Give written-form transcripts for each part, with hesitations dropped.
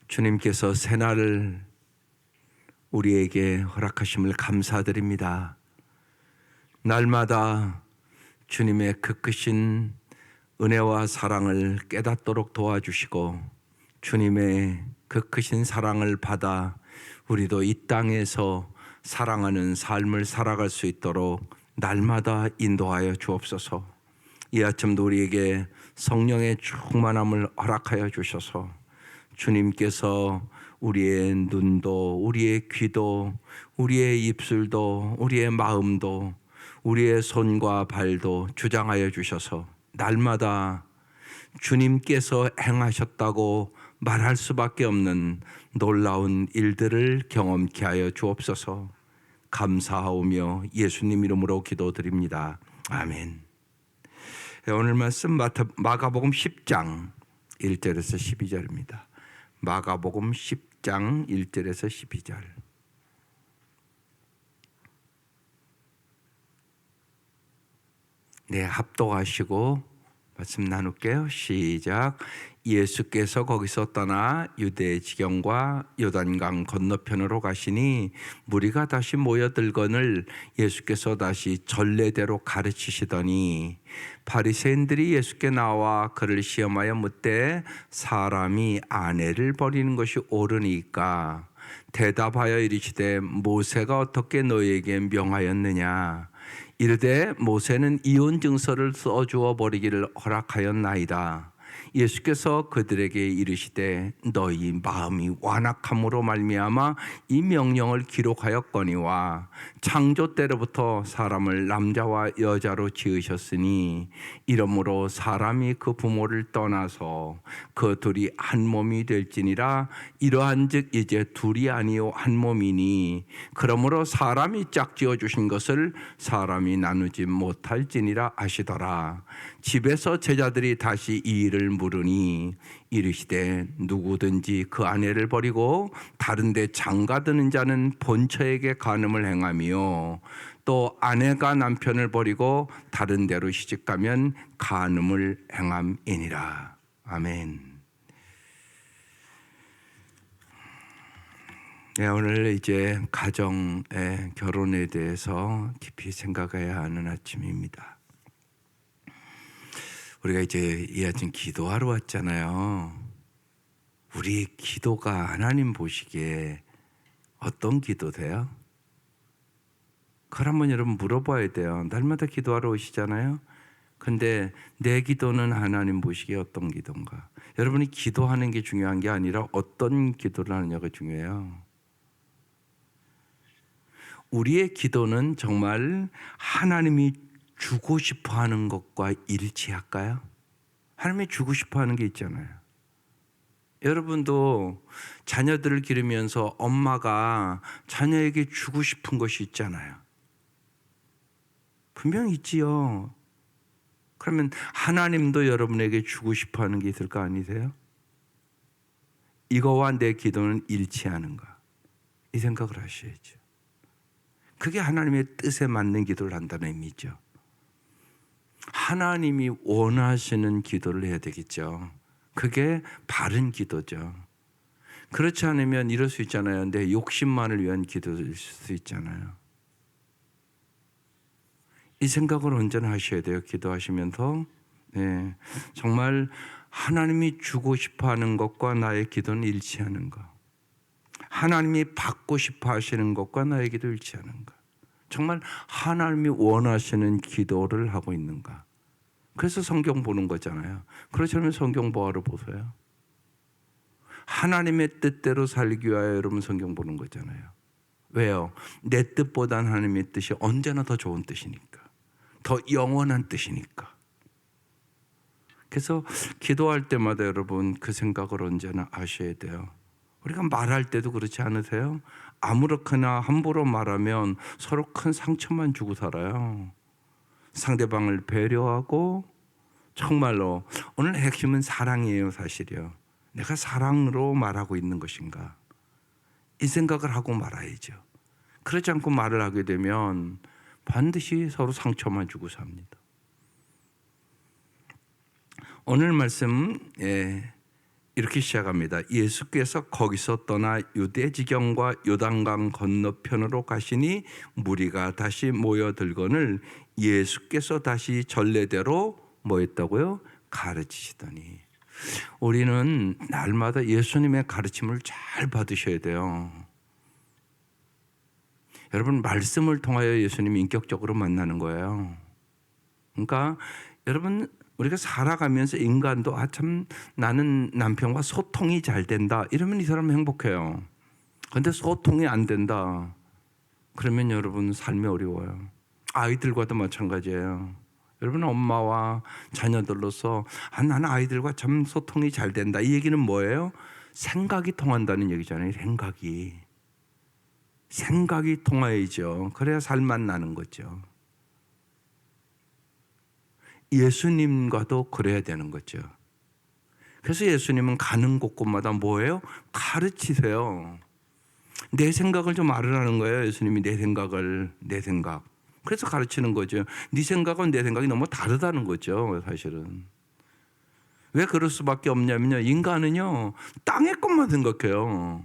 주님께서 새날을 우리에게 허락하심을 감사드립니다. 날마다 주님의 그 크신 은혜와 사랑을 깨닫도록 도와주시고 주님의 그 크신 사랑을 받아 우리도 이 땅에서 사랑하는 삶을 살아갈 수 있도록 날마다 인도하여 주옵소서. 이 아침도 우리에게 성령의 충만함을 허락하여 주셔서 주님께서 우리의 눈도, 우리의 귀도, 우리의 입술도, 우리의 마음도, 우리의 손과 발도 주장하여 주셔서 날마다 주님께서 행하셨다고 말할 수밖에 없는 놀라운 일들을 경험케 하여 주옵소서. 감사하오며 예수님 이름으로 기도드립니다. 아멘. 오늘 말씀 마가복음 10장 1절에서 12절입니다. 마가복음 10장 1절에서 12절. 네, 합독하시고 말씀 나눌게요. 시작. 예수께서 거기서 떠나 유대 지경과 요단강 건너편으로 가시니 무리가 다시 모여들거늘 예수께서 다시 전례대로 가르치시더니 바리새인들이 예수께 나와 그를 시험하여 묻되 사람이 아내를 버리는 것이 옳으니까 대답하여 이르시되 모세가 어떻게 너희에게 명하였느냐. 이르되 모세는 이혼 증서를 써주어 버리기를 허락하였나이다. 예수께서 그들에게 이르시되 너희 마음이 완악함으로 말미암아 이 명령을 기록하였거니와 창조 때로부터 사람을 남자와 여자로 지으셨으니 이러므로 사람이 그 부모를 떠나서 그 둘이 한 몸이 될지니라. 이러한즉 이제 둘이 아니요 한 몸이니 그러므로 사람이 짝지어 주신 것을 사람이 나누지 못할지니라 하시더라. 집에서 제자들이 다시 이 일을 물으니 이르시되 누구든지 그 아내를 버리고 다른 데 장가드는 자는 본처에게 간음을 행하며 또 아내가 남편을 버리고 다른 데로 시집가면 간음을 행함이니라. 아멘. 네, 오늘 이제 가정의 결혼에 대해서 깊이 생각해야 하는 아침입니다. 우리가 이제 이 아침 기도하러 왔잖아요. 우리 기도가 하나님 보시기에 어떤 기도 돼요? 그걸 한번 여러분 물어봐야 돼요. 날마다 기도하러 오시잖아요. 근데 내 기도는 하나님 보시기에 어떤 기도인가? 여러분이 기도하는 게 중요한 게 아니라 어떤 기도를 하느냐가 중요해요. 우리의 기도는 정말 하나님이 주고 싶어 하는 것과 일치할까요? 하나님이 주고 싶어 하는 게 있잖아요. 여러분도 자녀들을 기르면서 엄마가 자녀에게 주고 싶은 것이 있잖아요. 분명히 있지요. 그러면 하나님도 여러분에게 주고 싶어 하는 게 있을 거 아니세요? 이거와 내 기도는 일치하는가? 이 생각을 하셔야죠. 그게 하나님의 뜻에 맞는 기도를 한다는 의미죠. 하나님이 원하시는 기도를 해야 되겠죠. 그게 바른 기도죠. 그렇지 않으면 이럴 수 있잖아요. 내 욕심만을 위한 기도일 수 있잖아요. 이 생각을 언제나 하셔야 돼요. 기도하시면서. 네, 정말 하나님이 주고 싶어하는 것과 나의 기도는 일치하는 것. 하나님이 받고 싶어 하시는 것과 나의 기도 일치하는가. 정말 하나님이 원하시는 기도를 하고 있는가. 그래서 성경 보는 거잖아요. 그렇지 않으면 성경 뭐하러 보세요? 하나님의 뜻대로 살기 위하여 여러분 성경 보는 거잖아요. 왜요? 내 뜻보다는 하나님의 뜻이 언제나 더 좋은 뜻이니까. 더 영원한 뜻이니까. 그래서 기도할 때마다 여러분 그 생각을 언제나 하셔야 돼요. 우리가 말할 때도 그렇지 않으세요? 아무렇거나 함부로 말하면 서로 큰 상처만 주고 살아요. 상대방을 배려하고 정말로 오늘 핵심은 사랑이에요. 사실이요. 내가 사랑으로 말하고 있는 것인가? 이 생각을 하고 말아야죠. 그렇지 않고 말을 하게 되면 반드시 서로 상처만 주고 삽니다. 오늘 말씀 이렇게 시작합니다. 예수께서 거기서 떠나 유대 지경과 요단강 건너편으로 가시니 무리가 다시 모여들거늘 예수께서 다시 전례대로 뭐 했다고요? 가르치시더니. 우리는 날마다 예수님의 가르침을 잘 받으셔야 돼요. 여러분, 말씀을 통하여 예수님이 인격적으로 만나는 거예요. 그러니까 여러분, 우리가 살아가면서 인간도 참 나는 남편과 소통이 잘 된다 이러면 이 사람은 행복해요. 그런데 소통이 안 된다 그러면 여러분 삶이 어려워요. 아이들과도 마찬가지예요. 여러분, 엄마와 자녀들로서 나는 아이들과 참 소통이 잘 된다 이 얘기는 뭐예요? 생각이 통한다는 얘기잖아요. 생각이 통해야죠. 그래야 살만 나는 거죠. 예수님과도 그래야 되는 거죠. 그래서 예수님은 가는 곳곳마다 뭐예요? 가르치세요. 내 생각을 좀 알으라는 거예요. 예수님이 내 생각. 그래서 가르치는 거죠. 네 생각은 내 생각이 너무 다르다는 거죠. 사실은. 왜 그럴 수밖에 없냐면요. 인간은요. 땅의 것만 생각해요.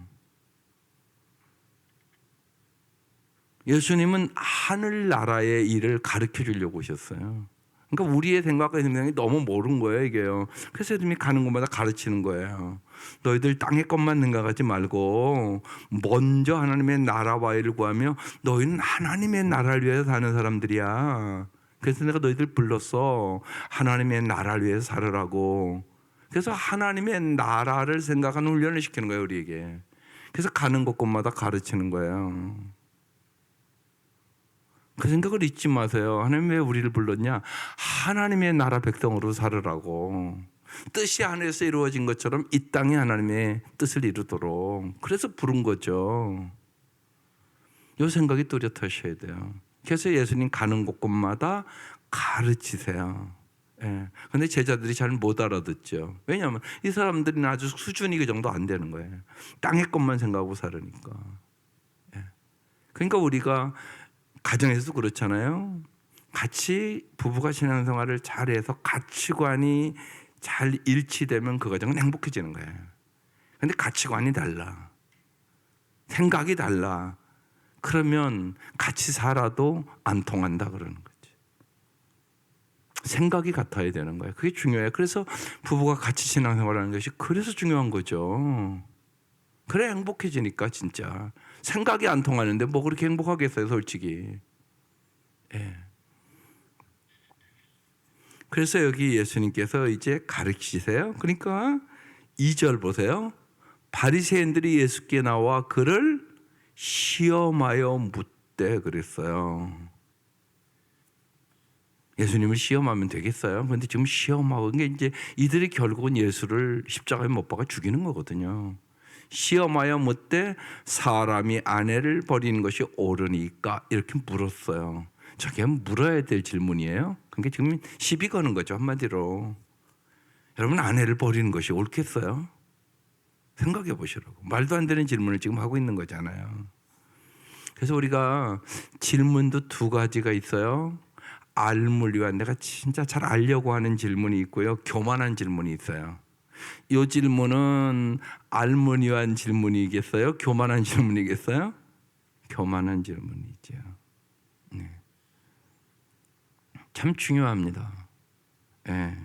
예수님은 하늘나라의 일을 가르쳐 주려고 오셨어요. 그러니까 우리의 생각과 생각이 너무 모르는 거예요, 이게요. 그래서 예수님이 가는 곳마다 가르치는 거예요. 너희들 땅의 것만 생각하지 말고 먼저 하나님의 나라와 일을 구하며 너희는 하나님의 나라를 위해서 사는 사람들이야. 그래서 내가 너희들 불렀어. 하나님의 나라를 위해서 살으라고. 그래서 하나님의 나라를 생각하는 훈련을 시키는 거예요, 우리에게. 그래서 가는 곳곳마다 가르치는 거예요. 그 생각을 잊지 마세요. 하나님 왜 우리를 불렀냐? 하나님의 나라 백성으로 살으라고. 뜻이 하늘에서 이루어진 것처럼 이 땅에 하나님의 뜻을 이루도록. 그래서 부른 거죠. 이 생각이 뚜렷하셔야 돼요. 그래서 예수님 가는 곳곳마다 가르치세요. 그런데 제자들이 잘 못 알아듣죠. 왜냐하면 이 사람들은 아주 수준이 그 정도 안 되는 거예요. 땅의 것만 생각하고 살으니까. 그러니까 우리가 가정에서도 그렇잖아요. 같이 부부가 신앙생활을 잘해서 가치관이 잘 일치되면 그 가정은 행복해지는 거예요. 그런데 가치관이 달라. 생각이 달라. 그러면 같이 살아도 안 통한다 그러는 거지. 생각이 같아야 되는 거예요. 그게 중요해요. 그래서 부부가 같이 신앙생활하는 것이 그래서 중요한 거죠. 그래 행복해지니까 진짜. 생각이 안 통하는데 뭐 그렇게 행복하겠어요, 솔직히. 그래서 여기 예수님께서 이제 가르치세요. 그러니까 2절 보세요. 바리새인들이 예수께 나와 그를 시험하여 묻되 그랬어요. 예수님을 시험하면 되겠어요? 그런데 지금 시험하고 게 이제 이들이 결국은 예수를 십자가에 못 박아 죽이는 거거든요. 시험하여 묻되 사람이 아내를 버리는 것이 옳으니까 이렇게 물었어요. 저게 물어야 될 질문이에요. 그게 지금 시비 거는 거죠, 한마디로. 여러분, 아내를 버리는 것이 옳겠어요? 생각해 보시라고. 말도 안 되는 질문을 지금 하고 있는 거잖아요. 그래서 우리가 질문도 두 가지가 있어요. 알물 위한, 내가 진짜 잘 알려고 하는 질문이 있고요. 교만한 질문이 있어요. 이 질문은 알물 위한 질문이겠어요? 교만한 질문이겠어요? 교만한 질문이죠. 네. 참 중요합니다. 네.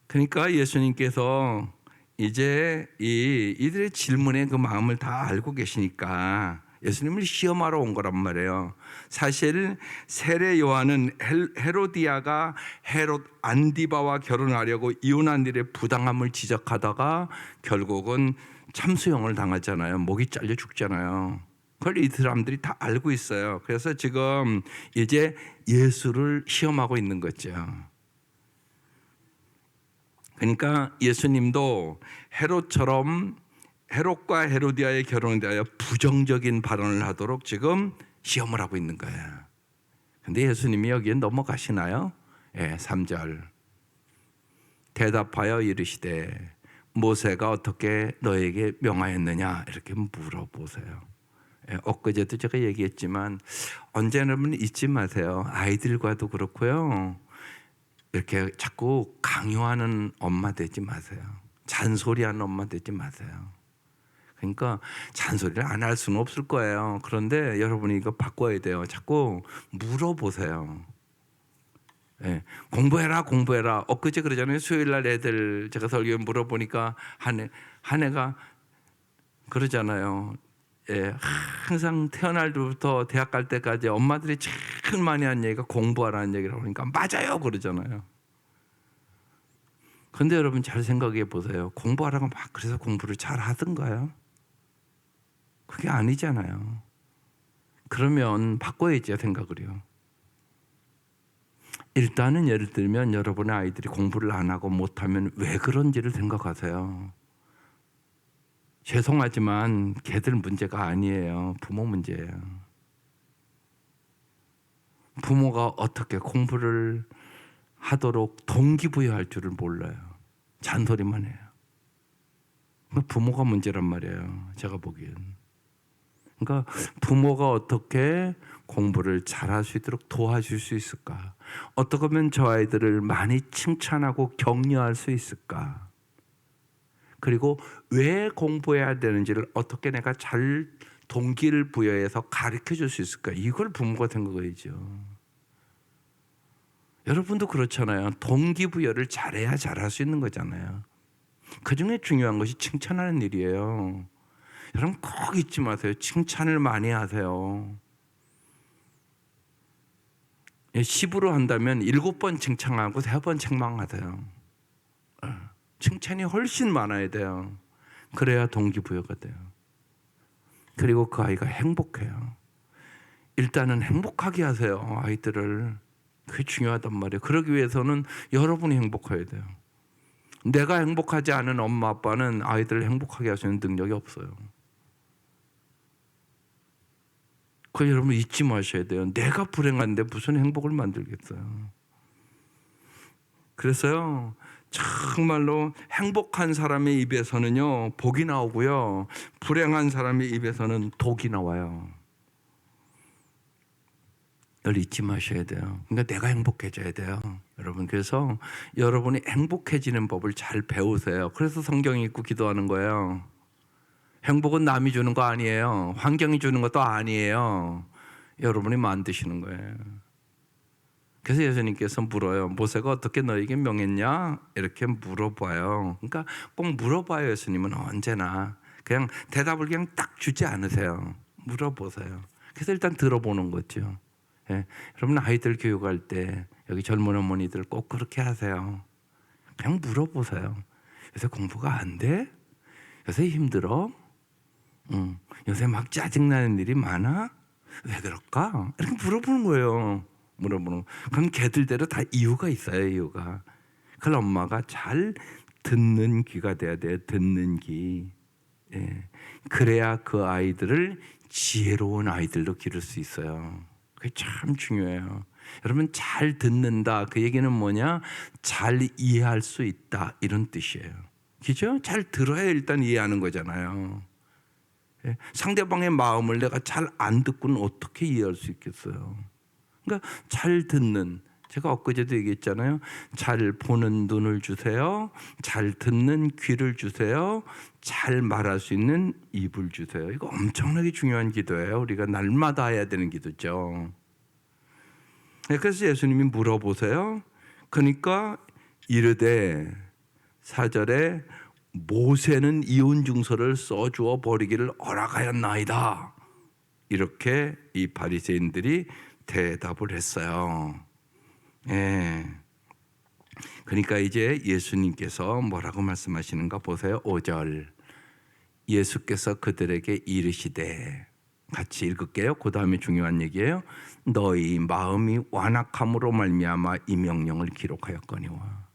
그러니까 예수님께서 이제 이들의 질문에 그 마음을 다 알고 계시니까 예수님을 시험하러 온 거란 말이에요. 사실 세례 요한은 헤로디아가 헤롯 안디바와 결혼하려고 이혼한 일의 부당함을 지적하다가 결국은 참수형을 당하잖아요. 목이 잘려 죽잖아요. 그걸 이 사람들이 다 알고 있어요. 그래서 지금 이제 예수를 시험하고 있는 거죠. 그러니까 예수님도 헤롯과 헤로디아의 결혼에 대하여 부정적인 발언을 하도록 지금 시험을 하고 있는 거예요. 그런데 예수님이 여기에 넘어가시나요? 3절 대답하여 이르시되 모세가 어떻게 너에게 명하였느냐 이렇게 물어보세요. 엊그제도 제가 얘기했지만 언제나 잊지 마세요. 아이들과도 그렇고요. 이렇게 자꾸 강요하는 엄마 되지 마세요. 잔소리하는 엄마 되지 마세요. 그러니까 잔소리를 안 할 수는 없을 거예요. 그런데 여러분이 이거 바꿔야 돼요. 자꾸 물어보세요. 예, 공부해라 공부해라. 엊그제 그러잖아요. 수요일날 애들 제가 설교에 물어보니까 한 애가 그러잖아요. 예, 항상 태어날 때부터 대학 갈 때까지 엄마들이 제일 많이 한 얘기가 공부하라는 얘기라고 그러니까 맞아요 그러잖아요. 그런데 여러분 잘 생각해 보세요. 공부하라고 막 그래서 공부를 잘 하던가요? 그게 아니잖아요. 그러면 바꿔야죠 생각을요. 일단은 예를 들면 여러분의 아이들이 공부를 안 하고 못하면 왜 그런지를 생각하세요. 죄송하지만 걔들 문제가 아니에요. 부모 문제예요. 부모가 어떻게 공부를 하도록 동기부여할 줄을 몰라요. 잔소리만 해요. 부모가 문제란 말이에요. 제가 보기엔. 그러니까 부모가 어떻게 공부를 잘할 수 있도록 도와줄 수 있을까? 어떻게 하면 저 아이들을 많이 칭찬하고 격려할 수 있을까? 그리고 왜 공부해야 되는지를 어떻게 내가 잘 동기를 부여해서 가르쳐 줄 수 있을까? 이걸 부모가 생각해야죠. 여러분도 그렇잖아요. 동기부여를 잘해야 잘할 수 있는 거잖아요. 그중에 중요한 것이 칭찬하는 일이에요. 여러분 꼭 잊지 마세요. 칭찬을 많이 하세요. 10으로 한다면 7번 칭찬하고 3번 책망하세요. 칭찬이 훨씬 많아야 돼요. 그래야 동기부여가 돼요. 그리고 그 아이가 행복해요. 일단은 행복하게 하세요. 아이들을. 그게 중요하단 말이에요. 그러기 위해서는 여러분이 행복해야 돼요. 내가 행복하지 않은 엄마 아빠는 아이들을 행복하게 할 수 있는 능력이 없어요. 그걸 여러분 잊지 마셔야 돼요. 내가 불행한데 무슨 행복을 만들겠어요. 그래서요 정말로 행복한 사람의 입에서는요 복이 나오고요 불행한 사람의 입에서는 독이 나와요. 이걸 잊지 마셔야 돼요. 그러니까 내가 행복해져야 돼요. 여러분 그래서 여러분이 행복해지는 법을 잘 배우세요. 그래서 성경 읽고 기도하는 거예요. 행복은 남이 주는 거 아니에요. 환경이 주는 것도 아니에요. 여러분이 만드시는 거예요. 그래서 예수님께서 물어요. 모세가 어떻게 너에게 명했냐? 이렇게 물어봐요. 그러니까 꼭 물어봐요. 예수님은 언제나. 그냥 대답을 그냥 딱 주지 않으세요. 물어보세요. 그래서 일단 들어보는 거죠. 예. 여러분 아이들 교육할 때 여기 젊은 어머니들 꼭 그렇게 하세요. 그냥 물어보세요. 요새 공부가 안 돼? 요새 힘들어? 요새 막 짜증나는 일이 많아? 왜 그럴까? 이렇게 물어보는 거예요. 물어보는. 그럼 걔들대로 다 이유가 있어요. 이유가. 그걸 엄마가 잘 듣는 귀가 돼야 돼요. 듣는 귀. 예. 그래야 그 아이들을 지혜로운 아이들로 기를 수 있어요. 그게 참 중요해요. 여러분 잘 듣는다. 그 얘기는 뭐냐? 잘 이해할 수 있다. 이런 뜻이에요. 그죠? 잘 들어야 일단 이해하는 거잖아요. 예. 상대방의 마음을 내가 잘 안 듣고는 어떻게 이해할 수 있겠어요? 그러니까 잘 듣는, 제가 엊그제도 얘기했잖아요. 잘 보는 눈을 주세요. 잘 듣는 귀를 주세요. 잘 말할 수 있는 입을 주세요. 이거 엄청나게 중요한 기도예요. 우리가 날마다 해야 되는 기도죠. 그래서 예수님이 물어보세요. 그러니까 이르되 4절에 모세는 이혼 증서를 써주어 버리기를 허락하였나이다. 이렇게 이 바리새인들이 대답을 했어요. 예. 그러니까 이제 예수님께서 뭐라고 말씀하시는가 보세요. 5절. 예수께서 그들에게 이르시되, 같이 읽을게요. 그 다음에 중요한 얘기예요. 너희 마음이 완악함으로 말미암아 이 명령을 기록하였거니와.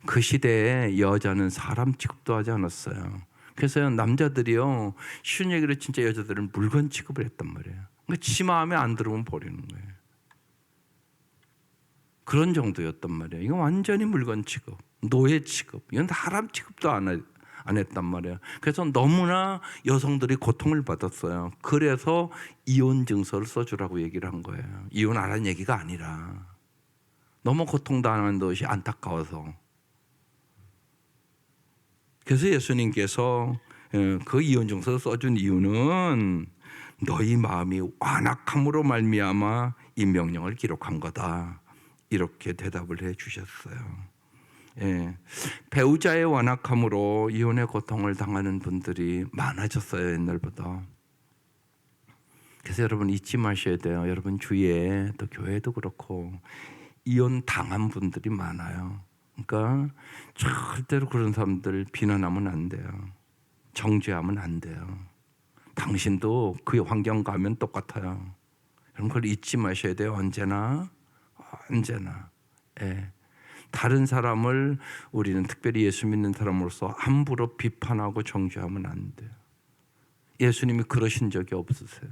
그 시대에 여자는 사람 취급도 하지 않았어요. 그래서 남자들이요 쉬운 얘기로 진짜 여자들은 물건 취급을 했단 말이에요. 그러니까 지 마음에 안 들으면 버리는 거예요. 그런 정도였단 말이에요. 이거 완전히 물건 취급, 노예 취급, 이건 사람 취급도 안 했단 말이에요. 그래서 너무나 여성들이 고통을 받았어요. 그래서 이혼 증서를 써주라고 얘기를 한 거예요. 이혼하라는 얘기가 아니라 너무 고통당하는 것이 안타까워서. 그래서 예수님께서 그 이혼증서 써준 이유는 너희 마음이 완악함으로 말미암아 이 명령을 기록한 거다. 이렇게 대답을 해 주셨어요. 예, 배우자의 완악함으로 이혼의 고통을 당하는 분들이 많아졌어요, 옛날보다. 그래서 여러분 잊지 마셔야 돼요. 여러분 주위에 또 교회도 그렇고 이혼 당한 분들이 많아요. 그러니까 절대로 그런 사람들 비난하면 안 돼요. 정죄하면 안 돼요. 당신도 그 환경 가면 똑같아요. 여러분 그걸 잊지 마셔야 돼요. 언제나. 예. 다른 사람을 우리는 특별히 예수 믿는 사람으로서 함부로 비판하고 정죄하면 안 돼요. 예수님이 그러신 적이 없으세요.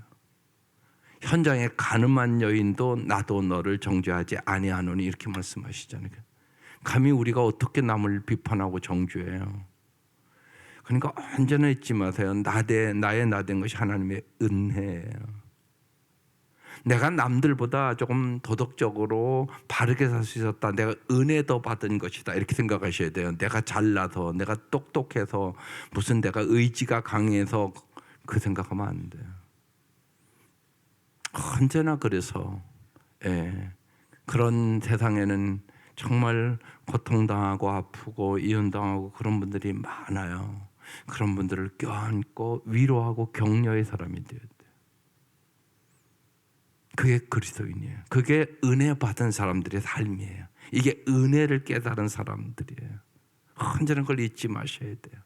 현장에 가늠한 여인도 나도 너를 정죄하지 아니하노니 이렇게 말씀하시잖아요. 감히 우리가 어떻게 남을 비판하고 정죄해요. 그러니까 언제나 잊지 마세요. 나의 나된 것이 하나님의 은혜예요. 내가 남들보다 조금 도덕적으로 바르게 살 수 있었다. 내가 은혜 더 받은 것이다. 이렇게 생각하셔야 돼요. 내가 잘나서, 내가 똑똑해서, 무슨 내가 의지가 강해서 그 생각하면 안 돼요. 언제나 그래서 그런 세상에는 정말 고통당하고 아프고 이혼당하고 그런 분들이 많아요. 그런 분들을 껴안고 위로하고 격려의 사람이 돼야 돼요. 그게 그리스도인이에요. 그게 은혜 받은 사람들의 삶이에요. 이게 은혜를 깨달은 사람들이에요. 언제나 그걸 잊지 마셔야 돼요.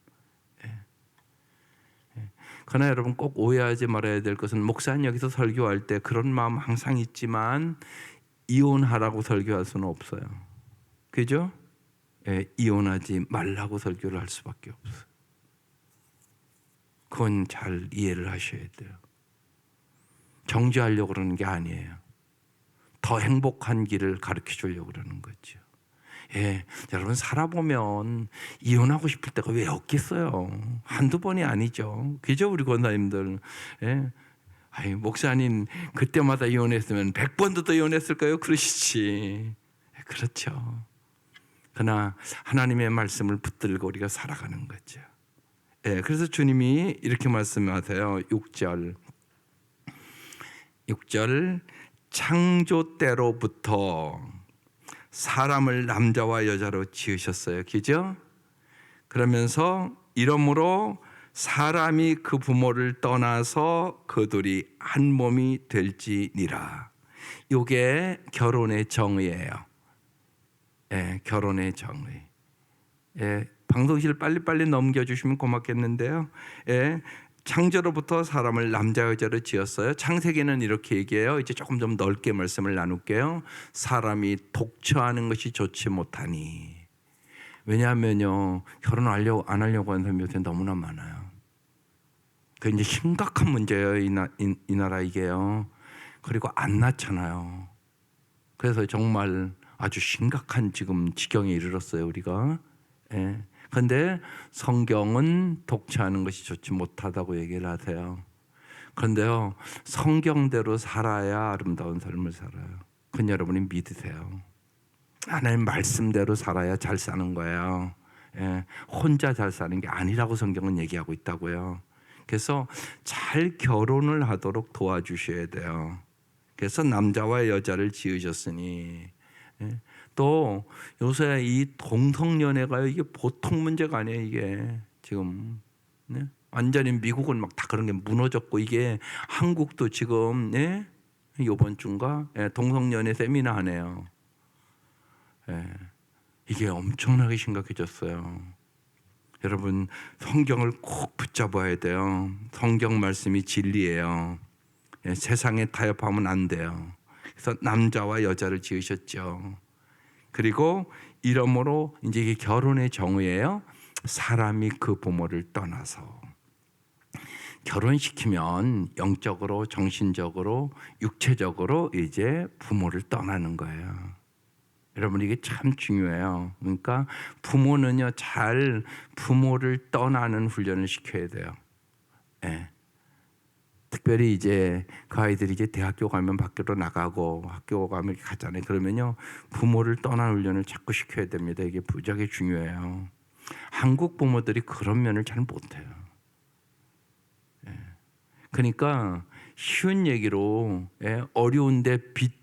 그러나 여러분 꼭 오해하지 말아야 될 것은 목사님 여기서 설교할 때 그런 마음 항상 있지만 이혼하라고 설교할 수는 없어요. 그죠? 이혼하지 말라고 설교를 할 수밖에 없어요. 그건 잘 이해를 하셔야 돼요. 정죄하려고 그러는 게 아니에요. 더 행복한 길을 가르쳐 주려고 그러는 거죠. 여러분 살아보면 이혼하고 싶을 때가 왜 없겠어요. 한두 번이 아니죠. 그죠 우리 권사님들. 목사님 그때마다 이혼했으면 100번도 더 이혼했을까요? 그러시지. 그렇죠. 그러나 하나님의 말씀을 붙들고 우리가 살아가는 거죠. 그래서 주님이 이렇게 말씀하세요. 6절 창조 때로부터 사람을 남자와 여자로 지으셨어요. 그죠? 그러면서 이러므로 사람이 그 부모를 떠나서 그들이 한 몸이 될지니라. 이게 결혼의 정의예요. 결혼의 정의. 방송실 빨리빨리 넘겨주시면 고맙겠는데요. 창조로부터 사람을 남자 여자로 지었어요. 창세기는 이렇게 얘기해요. 이제 조금 좀 넓게 말씀을 나눌게요. 사람이 독처하는 것이 좋지 못하니. 왜냐하면요 결혼 안 하려고 하는 사람이 요새 너무나 많아요. 그 이제 심각한 문제예요. 이 나라 이게요. 그리고 안 낳잖아요. 그래서 정말 아주 심각한 지금 지경에 이르렀어요 우리가. 그런데 성경은 독처하는 것이 좋지 못하다고 얘기를 하세요. 그런데요 성경대로 살아야 아름다운 삶을 살아요. 그건 여러분이 믿으세요. 하나님 말씀대로 살아야 잘 사는 거예요. 혼자 잘 사는 게 아니라고 성경은 얘기하고 있다고요. 그래서 잘 결혼을 하도록 도와주셔야 돼요. 그래서 남자와 여자를 지으셨으니. 또 요새 이 동성연애가 이게 보통 문제가 아니에요. 이게 지금 완전히 미국은 막 다 그런 게 무너졌고 이게 한국도 지금 이번 주인가 동성연애 세미나 하네요. 이게 엄청나게 심각해졌어요. 여러분 성경을 꼭 붙잡아야 돼요. 성경 말씀이 진리예요. 세상에 타협하면 안 돼요. 그래서 남자와 여자를 지으셨죠. 그리고 이러므로 이제 이게 결혼의 정의예요. 사람이 그 부모를 떠나서 결혼시키면 영적으로, 정신적으로, 육체적으로 이제 부모를 떠나는 거예요. 여러분 이게 참 중요해요. 그러니까 부모는요 잘 부모를 떠나는 훈련을 시켜야 돼요. 특별히 이제 그 아이들이 이제 대학교 가면 밖으로 나가고 학교 가면 이렇게 가잖아요. 그러면요 부모를 떠나는 훈련을 자꾸 시켜야 됩니다. 이게 무지하게 중요해요. 한국 부모들이 그런 면을 잘 못해요. 그러니까 쉬운 얘기로 어려운데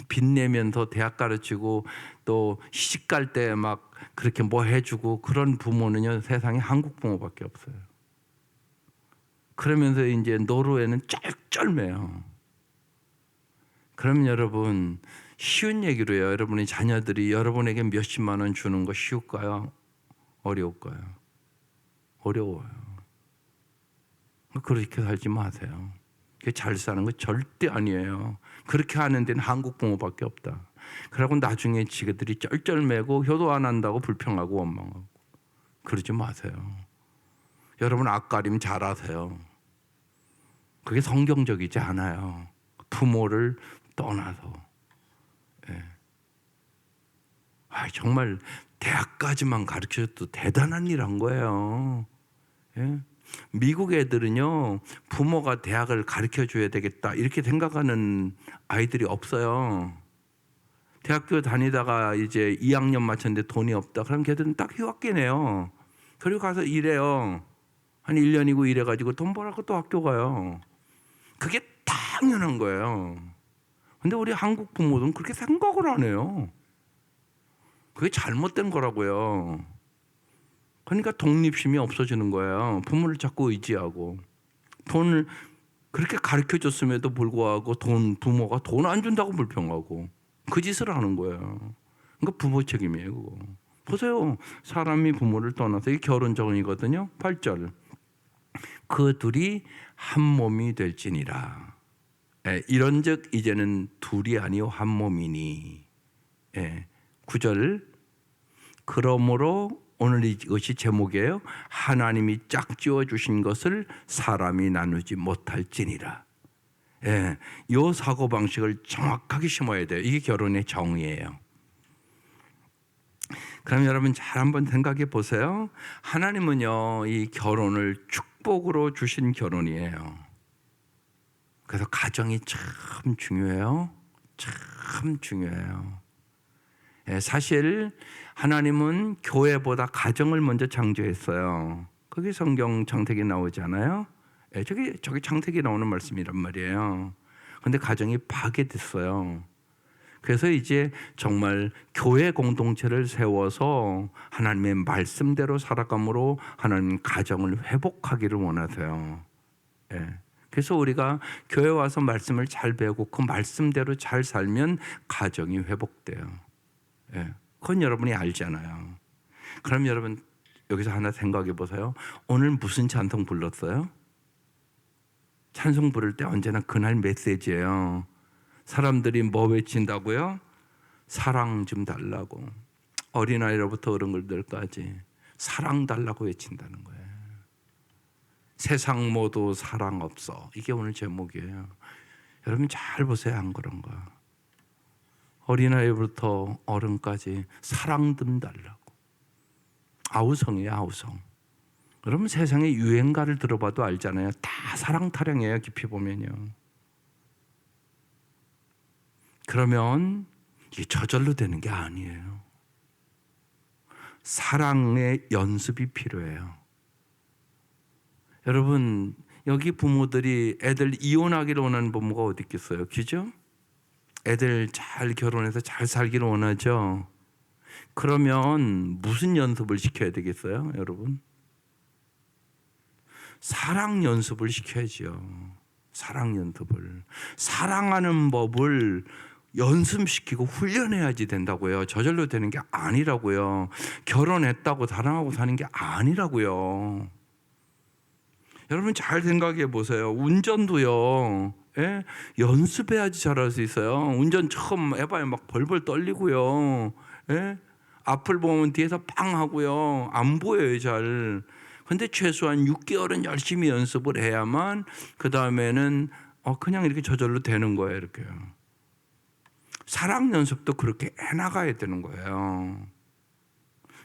빚내면서 대학 가르치고 또 시집 갈 때 막 그렇게 뭐 해주고 그런 부모는요 세상에 한국 부모밖에 없어요. 그러면서 이제 노루에는 쩔쩔매요. 그럼 여러분 쉬운 얘기로요. 여러분의 자녀들이 여러분에게 몇십만 원 주는 거 쉬울까요? 어려울까요? 어려워요. 그렇게 살지 마세요. 잘 사는 거 절대 아니에요. 그렇게 하는 데는 한국 부모밖에 없다. 그러고 나중에 지그들이 쩔쩔매고 효도 안 한다고 불평하고 원망하고 그러지 마세요. 여러분 앞가림 잘하세요. 그게 성경적이지 않아요. 부모를 떠나서. 정말 대학까지만 가르쳐줘도 대단한 일 한 거예요. 미국 애들은요 부모가 대학을 가르쳐줘야 되겠다 이렇게 생각하는 아이들이 없어요. 대학교 다니다가 이제 2학년 마쳤는데 돈이 없다. 그럼 걔들은 딱 휴학기 내요. 그리고 가서 일해요. 한 1년이고 일해가지고 돈 벌어서 또 학교 가요. 그게 당연한 거예요. 근데 우리 한국 부모들은 그렇게 생각을 안 해요. 그게 잘못된 거라고요. 그러니까 독립심이 없어지는 거예요. 부모를 자꾸 의지하고 돈을 그렇게 가르쳐줬음에도 불구하고 부모가 돈 안 준다고 불평하고 그 짓을 하는 거예요. 그러니까 부모 책임이에요. 그거. 보세요. 사람이 부모를 떠나서 이 결혼정이거든요. 8절. 그 둘이 한 몸이 될지니라. 이런즉 이제는 둘이 아니요 한 몸이니. 9절. 그러므로 오늘 이것이 제목이에요. 하나님이 짝지어 주신 것을 사람이 나누지 못할지니라. 이 사고방식을 정확하게 심어야 돼요. 이게 결혼의 정의예요. 그럼 여러분 잘 한번 생각해 보세요. 하나님은요 이 결혼을 축복으로 주신 결혼이에요. 그래서 가정이 참 중요해요. 참 중요해요. 사실 하나님은 교회보다 가정을 먼저 창조했어요. 그게 성경 창세기 나오잖아요. 저기 창세기 나오는 말씀이란 말이에요. 그런데 가정이 파괴됐어요. 그래서 이제 정말 교회 공동체를 세워서 하나님의 말씀대로 살아감으로 하나님 가정을 회복하기를 원하세요. 그래서 우리가 교회 와서 말씀을 잘 배우고 그 말씀대로 잘 살면 가정이 회복돼요. 그건 여러분이 알잖아요. 그럼 여러분 여기서 하나 생각해 보세요. 오늘 무슨 찬송 불렀어요? 찬송 부를 때 언제나 그날 메시지예요. 사람들이 뭐 외친다고요? 사랑 좀 달라고. 어린아이로부터 어른들까지 사랑 달라고 외친다는 거예요. 세상 모두 사랑 없어. 이게 오늘 제목이에요. 여러분 잘 보세요. 안 그런가? 어린아이부터 어른까지 사랑 좀 달라고. 아우성이에요. 아우성. 여러분 세상에 유행가를 들어봐도 알잖아요. 다 사랑 타령이에요. 깊이 보면요. 그러면 이게 저절로 되는 게 아니에요. 사랑의 연습이 필요해요. 여러분 여기 부모들이 애들 이혼하기를 원하는 부모가 어디 있겠어요? 그죠? 애들 잘 결혼해서 잘 살기를 원하죠. 그러면 무슨 연습을 시켜야 되겠어요, 여러분? 사랑 연습을 시켜야죠. 사랑 연습을. 사랑하는 법을 연습시키고 훈련해야지 된다고요. 저절로 되는 게 아니라고요. 결혼했다고 사랑하고 사는 게 아니라고요. 여러분 잘 생각해 보세요. 운전도요. 연습해야지 잘할 수 있어요. 운전 처음 해봐야 막 벌벌 떨리고요. 앞을 보면 뒤에서 빵 하고요. 안 보여요, 잘. 근데 최소한 6개월은 열심히 연습을 해야만 그 다음에는 그냥 이렇게 저절로 되는 거예요, 이렇게요. 사랑 연습도 그렇게 해나가야 되는 거예요.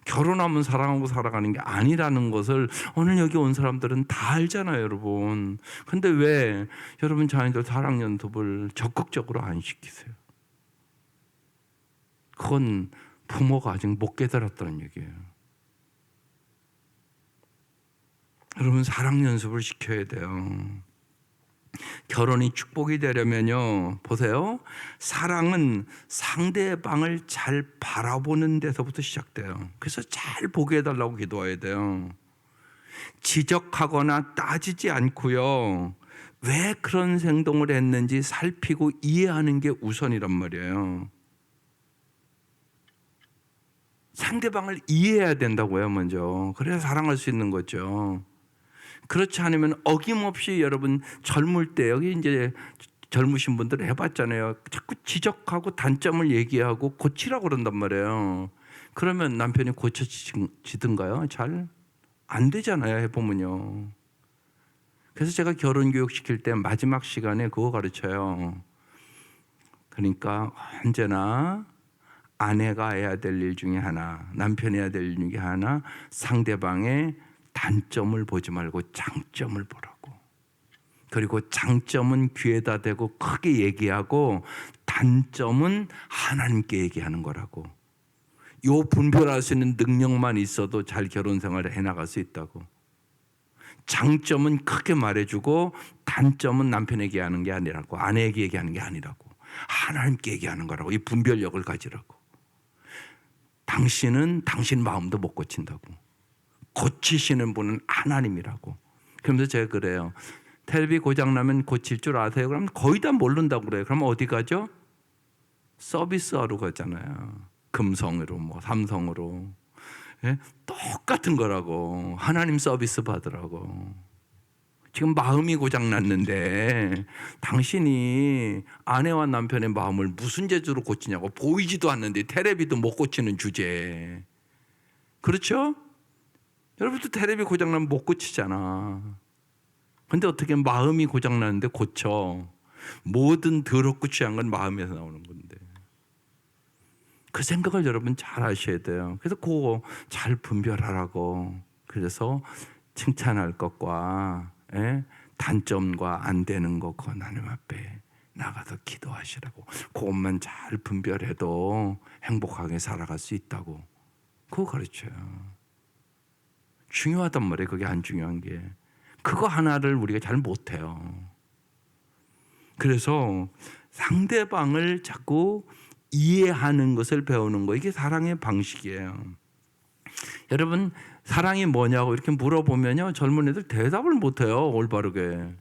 결혼하면 사랑하고 살아가는 게 아니라는 것을 오늘 여기 온 사람들은 다 알잖아요, 여러분. 근데 왜 여러분 자녀들 사랑 연습을 적극적으로 안 시키세요? 그건 부모가 아직 못 깨달았다는 얘기예요. 여러분 사랑 연습을 시켜야 돼요. 결혼이 축복이 되려면요, 보세요. 사랑은 상대방을 잘 바라보는 데서부터 시작돼요. 그래서 잘 보게 해달라고 기도해야 돼요. 지적하거나 따지지 않고요, 왜 그런 행동을 했는지 살피고 이해하는 게 우선이란 말이에요. 상대방을 이해해야 된다고요, 먼저. 그래야 사랑할 수 있는 거죠. 그렇지 않으면 어김없이 여러분 젊을 때, 여기 이제 젊으신 분들 해봤잖아요. 자꾸 지적하고 단점을 얘기하고 고치라고 그런단 말이에요. 그러면 남편이 고쳐지든가요? 잘 안 되잖아요, 해보면요. 그래서 제가 결혼 교육 시킬 때 마지막 시간에 그거 가르쳐요. 그러니까 언제나 아내가 해야 될 일 중에 하나, 남편이 해야 될 일 중에 하나, 상대방의 단점을 보지 말고 장점을 보라고. 그리고 장점은 귀에다 대고 크게 얘기하고 단점은 하나님께 얘기하는 거라고. 요 분별할 수 있는 능력만 있어도 잘 결혼 생활을 해나갈 수 있다고. 장점은 크게 말해주고 단점은 남편에게 하는 게 아니라고, 아내에게 얘기하는 게 아니라고, 하나님께 얘기하는 거라고. 이 분별력을 가지라고. 당신은 당신 마음도 못 고친다고. 고치시는 분은 하나님이라고. 그러면서 제가 그래요. 텔레비 고장나면 고칠 줄 아세요? 그럼 거의 다 모른다고 그래요. 그럼 어디 가죠? 서비스하러 가잖아요. 금성으로 뭐 삼성으로. 예? 똑같은 거라고. 하나님 서비스 받으라고. 지금 마음이 고장났는데 당신이 아내와 남편의 마음을 무슨 재주로 고치냐고. 보이지도 않는데 텔레비도 못 고치는 주제. 그렇죠? 여러분도 텔레비 고장나면 못 고치잖아. 근데 어떻게 마음이 고장나는데 고쳐. 모든 더럽고 취한 건 마음에서 나오는 건데. 그 생각을 여러분 잘 하셔야 돼요. 그래서 그거 잘 분별하라고. 그래서 칭찬할 것과 단점과 안 되는 거 그거 하나님 앞에 나가서 기도하시라고. 그것만 잘 분별해도 행복하게 살아갈 수 있다고. 그거 가르쳐요. 중요하단 말이에요. 그게 안 중요한 게. 그거 하나를 우리가 잘 못해요. 그래서 상대방을 자꾸 이해하는 것을 배우는 거, 이게 사랑의 방식이에요. 여러분 사랑이 뭐냐고 이렇게 물어보면요, 젊은 애들 대답을 못해요. 올바르게.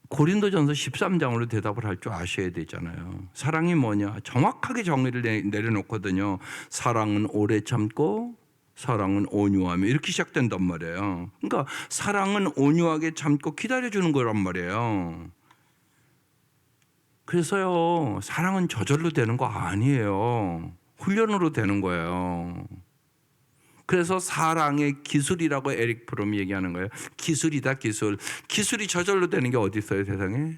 고린도전서 13장으로 대답을 할 줄 아셔야 되잖아요. 사랑이 뭐냐 정확하게 정의를 내려놓거든요. 사랑은 오래 참고 사랑은 온유하며, 이렇게 시작된단 말이에요. 그러니까 사랑은 온유하게 참고 기다려주는 거란 말이에요. 그래서요, 사랑은 저절로 되는 거 아니에요. 훈련으로 되는 거예요. 그래서 사랑의 기술이라고 에릭 프롬이 얘기하는 거예요. 기술이다, 기술. 기술이 저절로 되는 게 어디 있어요, 세상에?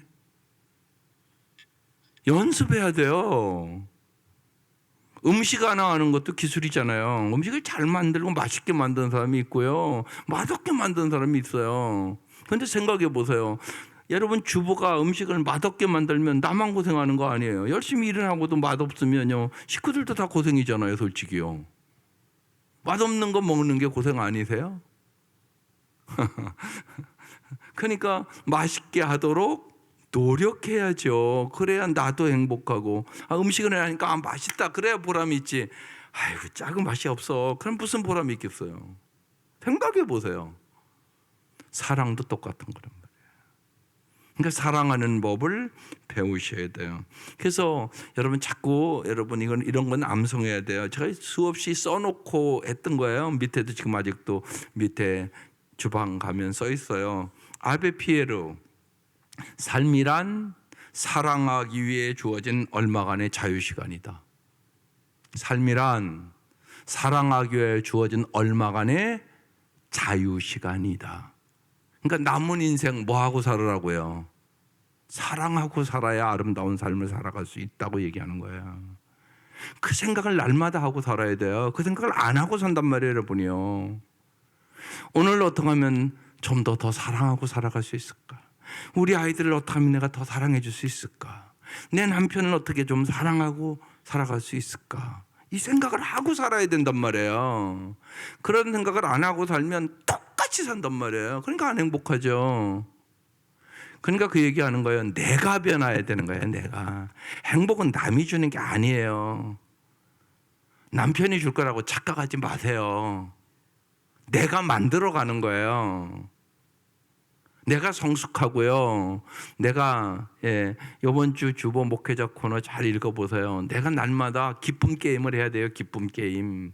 연습해야 돼요. 음식 하나 하는 것도 기술이잖아요. 음식을 잘 만들고 맛있게 만드는 사람이 있고요, 맛없게 만드는 사람이 있어요. 그런데 생각해 보세요. 여러분 주부가 음식을 맛없게 만들면 나만 고생하는 거 아니에요. 열심히 일을 하고도 맛없으면요, 식구들도 다 고생이잖아요, 솔직히요. 맛없는 거 먹는 게 고생 아니세요? 그러니까 맛있게 하도록 노력해야죠. 그래야 나도 행복하고. 음식을 하니까 맛있다, 그래야 보람이 있지. 아이고 작은 맛이 없어, 그럼 무슨 보람이 있겠어요? 생각해 보세요. 사랑도 똑같은 거란 말이에요. 그러니까 사랑하는 법을 배우셔야 돼요. 그래서 여러분 자꾸 여러분 이런 건 암송해야 돼요. 제가 수없이 써놓고 했던 거예요. 밑에도 지금 아직도 밑에 주방 가면 써 있어요. 아베 피에르, 삶이란 사랑하기 위해 주어진 얼마간의 자유시간이다. 삶이란 사랑하기 위해 주어진 얼마간의 자유시간이다. 그러니까 남은 인생 뭐하고 살으라고요? 사랑하고 살아야 아름다운 삶을 살아갈 수 있다고 얘기하는 거예요. 그 생각을 날마다 하고 살아야 돼요. 그 생각을 안 하고 산단 말이에요, 여러분이요. 오늘 어떻게 하면 좀 더 사랑하고 살아갈 수 있을까? 우리 아이들을 어떻게 하면 내가 더 사랑해 줄 수 있을까? 내 남편을 어떻게 좀 사랑하고 살아갈 수 있을까? 이 생각을 하고 살아야 된단 말이에요. 그런 생각을 안 하고 살면 똑같이 똑같이 산단 말이에요. 그러니까 안 행복하죠. 그러니까 그 얘기하는 거예요. 내가 변화해야 되는 거예요. 내가. 행복은 남이 주는 게 아니에요. 남편이 줄 거라고 착각하지 마세요. 내가 만들어 가는 거예요. 내가 성숙하고요. 내가 이번 주 주보 목회자 코너 잘 읽어보세요. 내가 날마다 기쁨 게임을 해야 돼요. 기쁨 게임.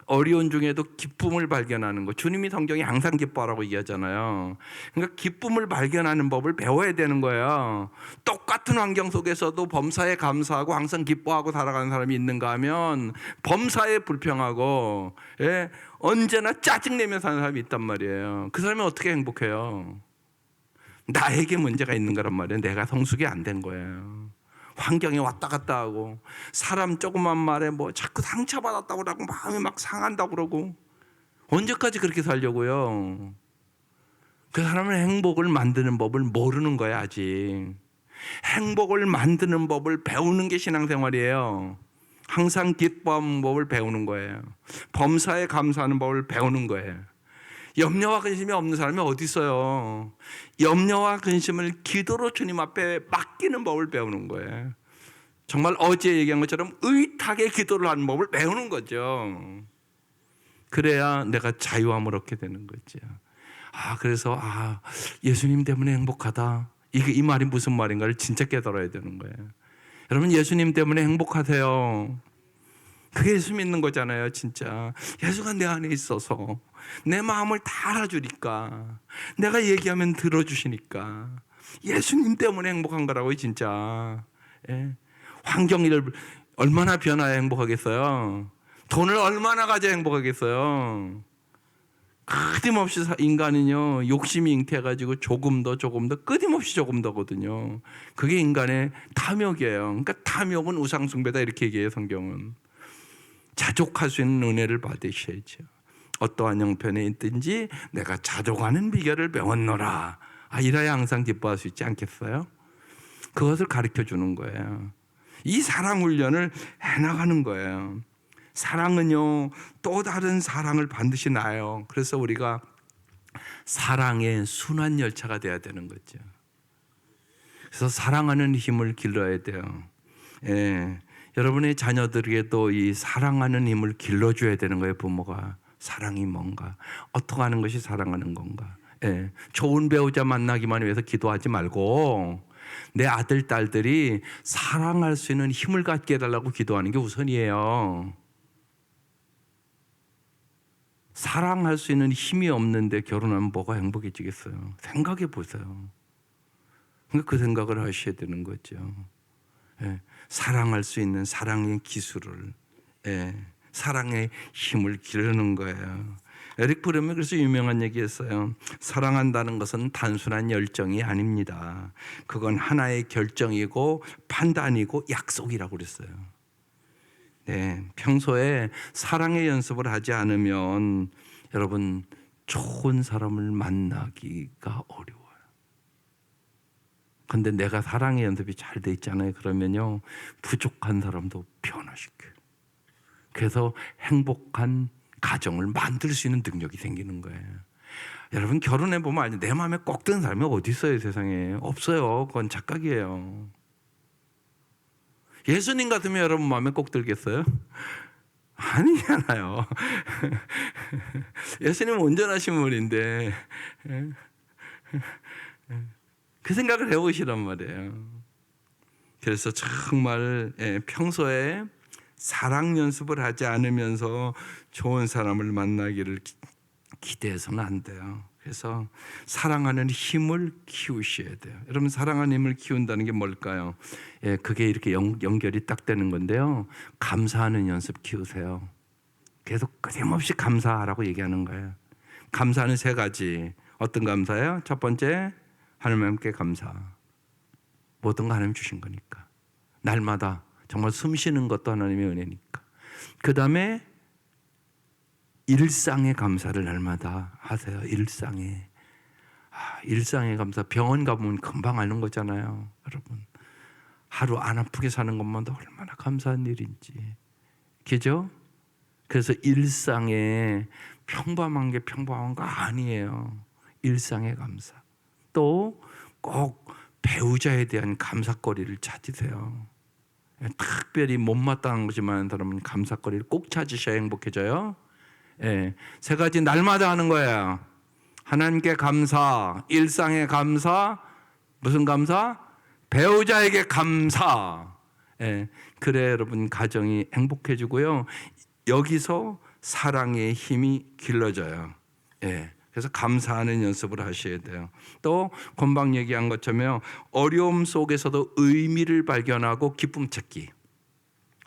어려운 중에도 기쁨을 발견하는 거. 주님이 성경에 항상 기뻐하라고 얘기하잖아요. 그러니까 기쁨을 발견하는 법을 배워야 되는 거예요. 똑같은 환경 속에서도 범사에 감사하고 항상 기뻐하고 살아가는 사람이 있는가 하면 범사에 불평하고 언제나 짜증내며 사는 사람이 있단 말이에요. 그 사람이 어떻게 행복해요? 나에게 문제가 있는 거란 말이에요. 내가 성숙이 안 된 거예요. 환경에 왔다 갔다 하고 사람 조그만 말에 뭐 자꾸 상처받았다고 그러고 마음이 막 상한다고 그러고 언제까지 그렇게 살려고요? 그 사람은 행복을 만드는 법을 모르는 거야 아직. 행복을 만드는 법을 배우는 게 신앙생활이에요. 항상 기뻐하는 법을 배우는 거예요. 범사에 감사하는 법을 배우는 거예요. 염려와 근심이 없는 사람이 어디 있어요? 염려와 근심을 기도로 주님 앞에 맡기는 법을 배우는 거예요. 정말 어제 얘기한 것처럼 의탁의 기도를 하는 법을 배우는 거죠. 그래야 내가 자유함을 얻게 되는 거죠. 그래서 예수님 때문에 행복하다. 이 말이 무슨 말인가를 진짜 깨달아야 되는 거예요. 여러분 예수님 때문에 행복하세요. 그게 예수 믿는 거잖아요. 진짜 예수가 내 안에 있어서 내 마음을 다 알아주니까, 내가 얘기하면 들어주시니까 예수님 때문에 행복한 거라고요. 진짜. 환경을 얼마나 변화해 행복하겠어요? 돈을 얼마나 가져야 행복하겠어요? 끊임없이 인간은요 욕심이 잉태해가지고 조금 더 끊임없이 조금 더거든요. 그게 인간의 탐욕이에요. 그러니까 탐욕은 우상숭배다 이렇게 얘기해요. 성경은. 자족할 수 있는 은혜를 받으셔야죠. 어떠한 형편에 있든지 내가 자족하는 비결을 배웠노라. 이래야 항상 기뻐할 수 있지 않겠어요? 그것을 가르쳐 주는 거예요. 이 사랑 훈련을 해나가는 거예요. 사랑은요 또 다른 사랑을 반드시 낳아요. 그래서 우리가 사랑의 순환 열차가 돼야 되는 거죠. 그래서 사랑하는 힘을 길러야 돼요. 여러분의 자녀들에게도 이 사랑하는 힘을 길러줘야 되는 거예요. 부모가. 사랑이 뭔가, 어떻게 하는 것이 사랑하는 건가. 좋은 배우자 만나기만 위해서 기도하지 말고 내 아들, 딸들이 사랑할 수 있는 힘을 갖게 해달라고 기도하는 게 우선이에요. 사랑할 수 있는 힘이 없는데 결혼하면 뭐가 행복해지겠어요? 생각해 보세요. 그러니까 그 생각을 하셔야 되는 거죠. 사랑할 수 있는 사랑의 기술을, 사랑의 힘을 기르는 거예요. 에릭 프롬이 그래서 유명한 얘기했어요. 사랑한다는 것은 단순한 열정이 아닙니다. 그건 하나의 결정이고 판단이고 약속이라고 그랬어요. 평소에 사랑의 연습을 하지 않으면 여러분 좋은 사람을 만나기가 어려워요. 근데 내가 사랑의 연습이 잘 돼 있잖아요. 그러면요 부족한 사람도 변화시켜요. 그래서 행복한 가정을 만들 수 있는 능력이 생기는 거예요. 여러분 결혼해 보면 알죠. 내 마음에 꼭 드는 사람이 어디 있어요? 세상에 없어요. 그건 착각이에요. 예수님 같으면 여러분 마음에 꼭 들겠어요? 아니잖아요. 예수님은 온전하신 분인데 그 생각을 해보시란 말이에요. 그래서 정말 평소에 사랑 연습을 하지 않으면서 좋은 사람을 만나기를 기대해서는 안 돼요. 그래서 사랑하는 힘을 키우셔야 돼요. 여러분 사랑하는 힘을 키운다는 게 뭘까요? 그게 이렇게 연결이 딱 되는 건데요. 감사하는 연습 키우세요. 계속 끊임없이 감사하라고 얘기하는 거예요. 감사는 세 가지. 어떤 감사예요? 첫 번째, 하나님께 감사. 모든 거 하나님 주신 거니까. 날마다 정말 숨 쉬는 것도 하나님의 은혜니까. 그 다음에 일상의 감사를 날마다 하세요. 일상에. 일상의 감사. 병원 가보면 금방 아는 거잖아요. 여러분. 하루 안 아프게 사는 것만도 얼마나 감사한 일인지. 그죠? 그래서 일상에 평범한 게 평범한 거 아니에요. 일상의 감사. 또 꼭 배우자에 대한 감사거리를 찾으세요. 특별히 못마땅한 것이만 사람은 감사거리를 꼭 찾으셔야 행복해져요. 예, 세 가지 날마다 하는 거예요. 하나님께 감사, 일상의 감사, 무슨 감사? 배우자에게 감사. 예, 그래 여러분 가정이 행복해지고요. 여기서 사랑의 힘이 길러져요. 예, 그래서 감사하는 연습을 하셔야 돼요. 또 금방 얘기한 것처럼 어려움 속에서도 의미를 발견하고 기쁨 찾기.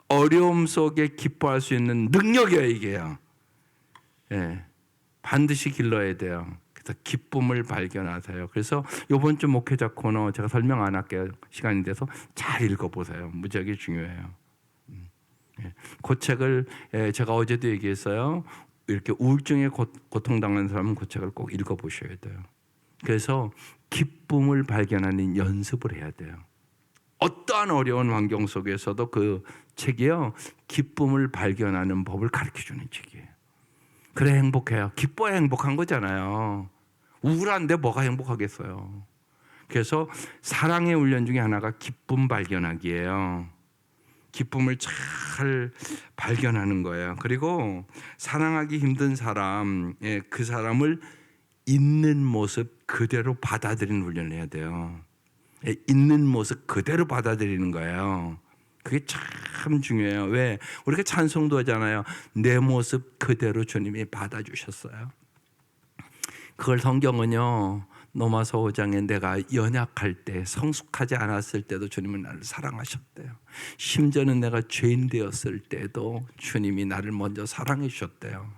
어려움 속에 기뻐할 수 있는 능력이에요, 이게요. 예, 반드시 길러야 돼요. 그래서 기쁨을 발견하세요. 그래서 이번 주 목회자 코너 제가 설명 안 할게요. 시간이 돼서 잘 읽어보세요. 무지하게 중요해요. 그 책을 제가 어제도 얘기했어요. 이렇게 우울증에 고통당하는 사람은 그 책을 꼭 읽어보셔야 돼요. 그래서 기쁨을 발견하는 연습을 해야 돼요. 어떠한 어려운 환경 속에서도 그 책이요, 기쁨을 발견하는 법을 가르쳐주는 책이에요. 그래 행복해요. 기뻐야 행복한 거잖아요. 우울한데 뭐가 행복하겠어요. 그래서 사랑의 훈련 중에 하나가 기쁨 발견하기예요. 기쁨을 잘 발견하는 거예요. 그리고 사랑하기 힘든 사람, 그 사람을 있는 모습 그대로 받아들이는 훈련을 해야 돼요. 있는 모습 그대로 받아들이는 거예요. 그게 참 중요해요. 왜? 우리가 찬송도 하잖아요. 내 모습 그대로 주님이 받아주셨어요. 그걸 성경은요, 로마서 5장에 내가 연약할 때, 성숙하지 않았을 때도 주님은 나를 사랑하셨대요. 심지어는 내가 죄인 되었을 때도 주님이 나를 먼저 사랑해 주셨대요.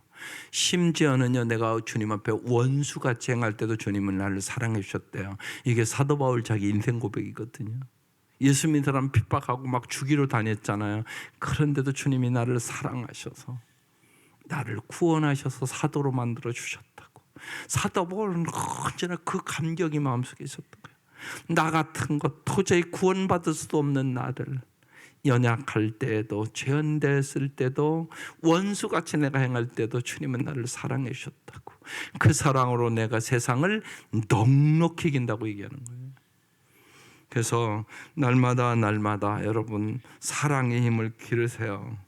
심지어는요, 내가 주님 앞에 원수같이 행할 때도 주님은 나를 사랑해 주셨대요. 이게 사도 바울 자기 인생 고백이거든요. 예수 믿는 사람 핍박하고 막 죽이러 다녔잖아요. 그런데도 주님이 나를 사랑하셔서 나를 구원하셔서 사도로 만들어 주셨다고. 사도 바울은 언제나 그 감격이 마음속에 있었던 거예요. 나 같은 것 도저히 구원받을 수도 없는 나를 연약할 때에도, 죄인됐을 때도, 원수같이 내가 행할 때도 주님은 나를 사랑해 주셨다고. 그 사랑으로 내가 세상을 넉넉히 이긴다고 얘기하는 거예요. 그래서 날마다 여러분 사랑의 힘을 기르세요.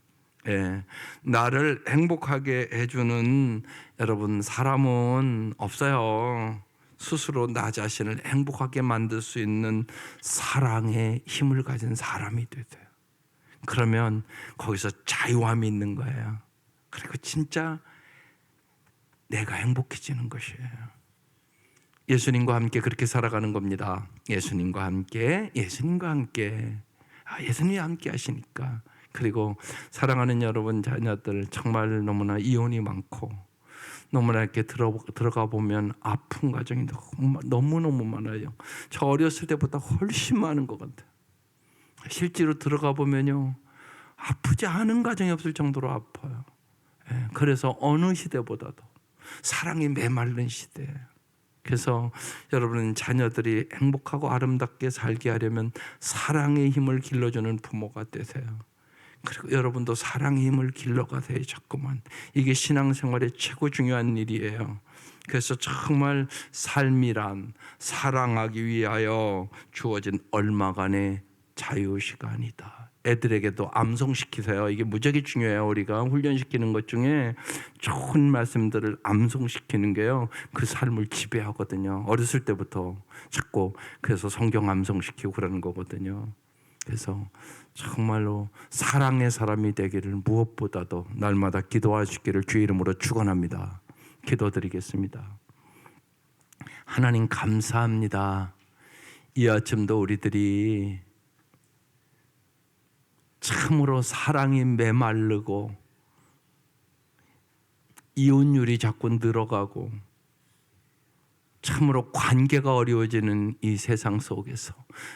예, 나를 행복하게 해주는 여러분 사람은 없어요. 스스로 나 자신을 행복하게 만들 수 있는 사랑의 힘을 가진 사람이 되세요. 그러면 거기서 자유함이 있는 거예요. 그리고 진짜 내가 행복해지는 것이에요. 예수님과 함께 그렇게 살아가는 겁니다. 예수님과 함께. 예수님이 함께 하시니까. 그리고 사랑하는 여러분 자녀들 정말 너무나 이혼이 많고 너무나 이렇게 들어가 보면 아픈 가정이 너무너무 많아요. 저 어렸을 때보다 훨씬 많은 것 같아요. 실제로 들어가 보면요, 아프지 않은 가정이 없을 정도로 아파요. 그래서 어느 시대보다도 사랑이 메마른 시대예요. 그래서 여러분 자녀들이 행복하고 아름답게 살게 하려면 사랑의 힘을 길러주는 부모가 되세요. 그리고 여러분도 사랑의 힘을 길러가세요. 자꾸만. 이게 신앙생활의 최고 중요한 일이에요. 그래서 정말 삶이란 사랑하기 위하여 주어진 얼마간의 자유시간이다. 애들에게도 암송시키세요. 이게 무지하게 중요해요. 우리가 훈련시키는 것 중에 좋은 말씀들을 암송시키는 게요, 그 삶을 지배하거든요. 어렸을 때부터 자꾸 그래서 성경 암송시키고 그러는 거거든요. 그래서 정말로 사랑의 사람이 되기를 무엇보다도 날마다 기도하시기를 주의 이름으로 축원합니다. 기도드리겠습니다. 하나님 감사합니다. 이 아침도 우리들이 참으로 사랑이 메마르고 이혼율이 자꾸 늘어가고 참으로 관계가 어려워지는 이 세상 속에서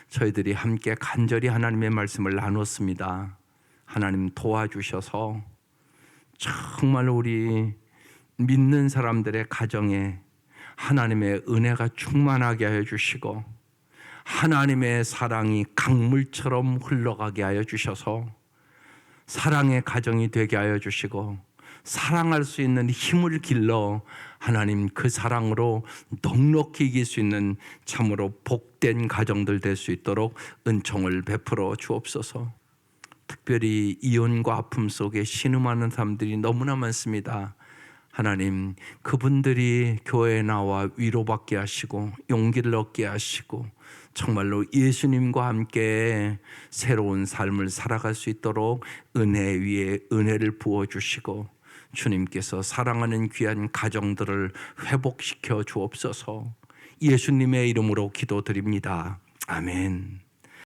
저희들이 함께 간절히 하나님의 말씀을 나눴습니다. 하나님 도와주셔서 정말 우리 믿는 사람들의 가정에 하나님의 은혜가 충만하게 하여 주시고 하나님의 사랑이 강물처럼 흘러가게 하여 주셔서 사랑의 가정이 되게 하여 주시고 사랑할 수 있는 힘을 길러 하나님 그 사랑으로 넉넉히 이길 수 있는 참으로 복된 가정들 될 수 있도록 은총을 베풀어 주옵소서. 특별히 이혼과 아픔 속에 신음하는 사람들이 너무나 많습니다. 하나님, 그분들이 교회에 나와 위로받게 하시고 용기를 얻게 하시고 정말로 예수님과 함께 새로운 삶을 살아갈 수 있도록 은혜 위에 은혜를 부어주시고 주님께서 사랑하는 귀한 가정들을 회복시켜 주옵소서. 예수님의 이름으로 기도드립니다. 아멘.